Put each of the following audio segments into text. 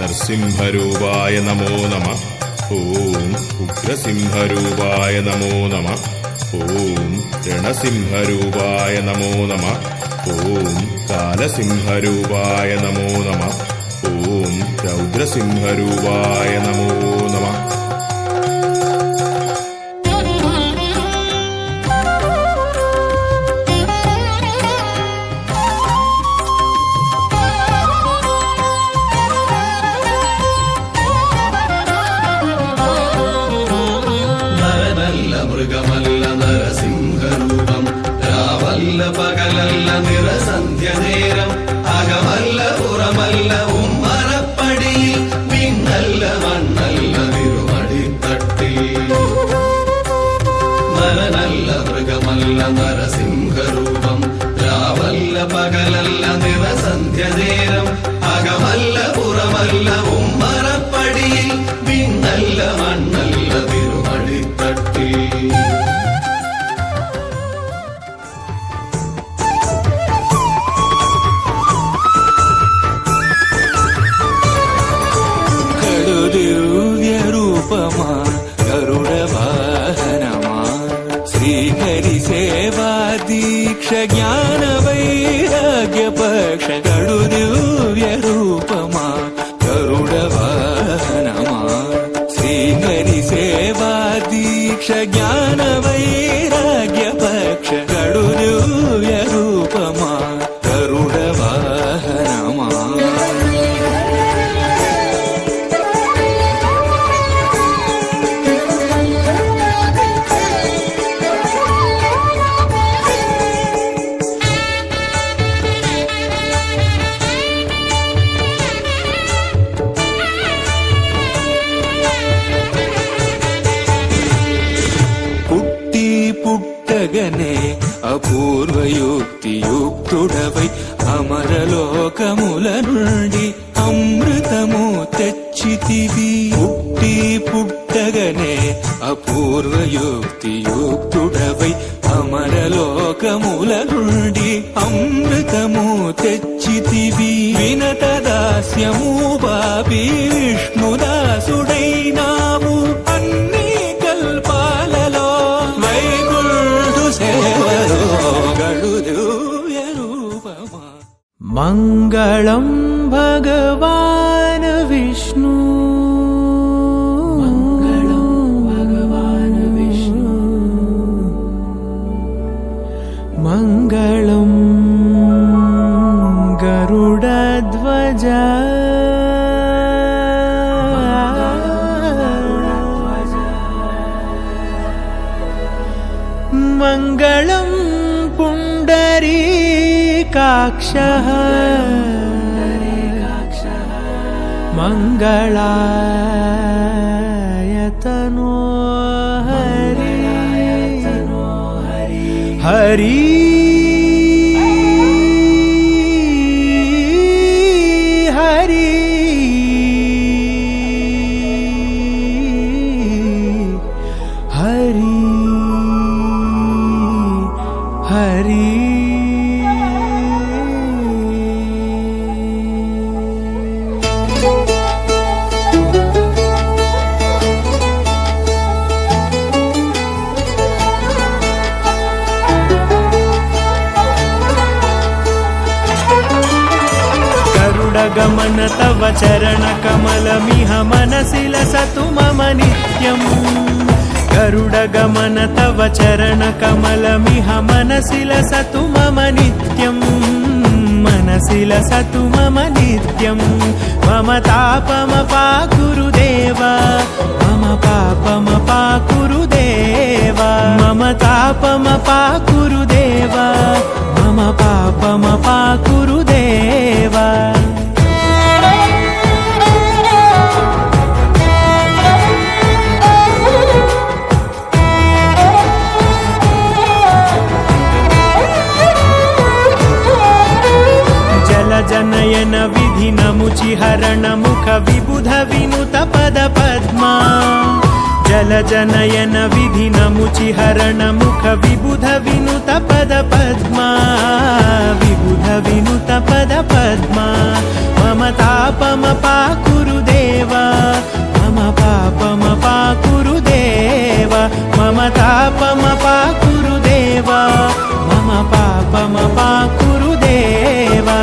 నరసింహరూపాయ నమో నమః. ఓం ఉగ్రసింహరూపాయ నమో నమః. ఓం రణసింహరూపాయ నమో నమః. ఓం కాలసింహరూపాయ నమో నమః. ఓం రౌద్రసింహరూపాయ నమో నమః. మృగమల్ల నరసింహరూపం రావల్ల పగలల్ల నిరసంధ్య నేరం అగమల్ల పురమల్ల ఉమ్మరప్పడి విన్నల్ల మన్నల్ల విరుమడి తట్టి నరనల్ల మృగమల్ల నరసింహరూపం రావల్ల పగలల్ల నిరసంధ్య నేరం అగమల్ల పురమల్ల ఉమ్మరప్పడి విన్నల్ల మన్నల్ల విరుమడి తట్టి రూపమా గరుడ వాహనమా శ్రీహరి సేవా దీక్ష జ్ఞాన వైరాగ్య పక్ష గడు దివ్య రూపమా గరుడ వాహనమా శ్రీహరి సేవా దీక్ష జ్ఞాన వైరాగ్య పక్ష గడు దివ్య రూపమా గరుడ వాహనమా పుట్టగనే అపూర్వయుక్తియుక్తుడవై అమరలోకముల నుండి అమృతము తెచ్చితివి. పుట్టగనే అపూర్వయుక్తియుక్తుడవై అమరలోకముల నుండి అమృతము తెచ్చితివి. వినత దాస్యము బాపి విష్ణుదాసుడైనావు అన్ని కల్పాలలో వైకుంఠు సేవలో గడుదివ్య రూపమా. మంగళం భగవాన్ విష్ణు మంగళం భగవాన్ విష్ణు మంగళం గరుడధ్వజ మంగళం పుండరీకాక్షః మంగళాయతనో హరి హరి హరి హరి హరి గమన తవ చరణ కమలమిహ మనసి లసతు మమ నిత్యం. గరుడ గమన తవ చరణ కమలమిహ మనసి లసతు మమ నిత్యం. మనసి లసతు మమ నిత్యం. మమ తాపమపాకురు దేవా మమ పాపమపాకురు దేవా మమ తాపమపాకురు దేవా మమ పాపమపాకురు దేవా. జనయన విధి నముచి హరణ ముఖ విబుధ వినుత పద పద్మా. जलजनयन विधिनमुचिहरण मुख विबुध विनुत पद पद्मा विबुध विनुत पद पद्मा मम तापमपाकुरु देवा मम पापमपाकुरु देवा मम तापमपाकुरु देवा मम पापमपाकुरु देवा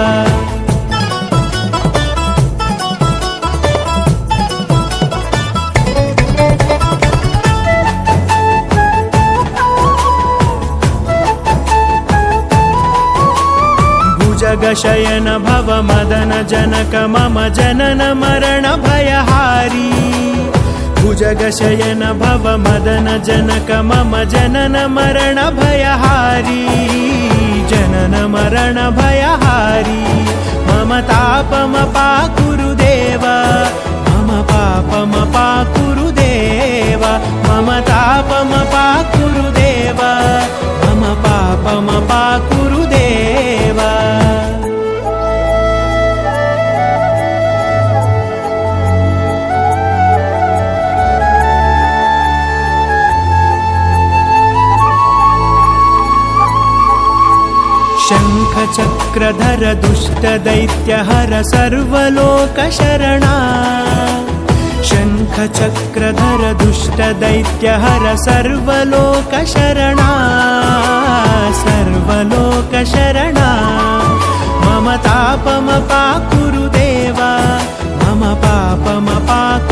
जगशयन भव मदन जनक मम जनन मरण भयहारी भुजगशयन भव मदन जनक मम जनन मरण भयहारी जनन मरण भयहारी मम तापमपाकुरु देवा मम पापमपाकुरु देवा मम तापमपाकुरु देवा मम पापमपाकुरु देवा शङ्खचक्रधर दुष्टदैत्यहर सर्वलोकशरणा शङ्खचक्रधर दुष्टदैत्यहर सर्वलोकशरणा सर्वलोकशरणा मम तापमपाकुरु देवा मम पापमपाकुरु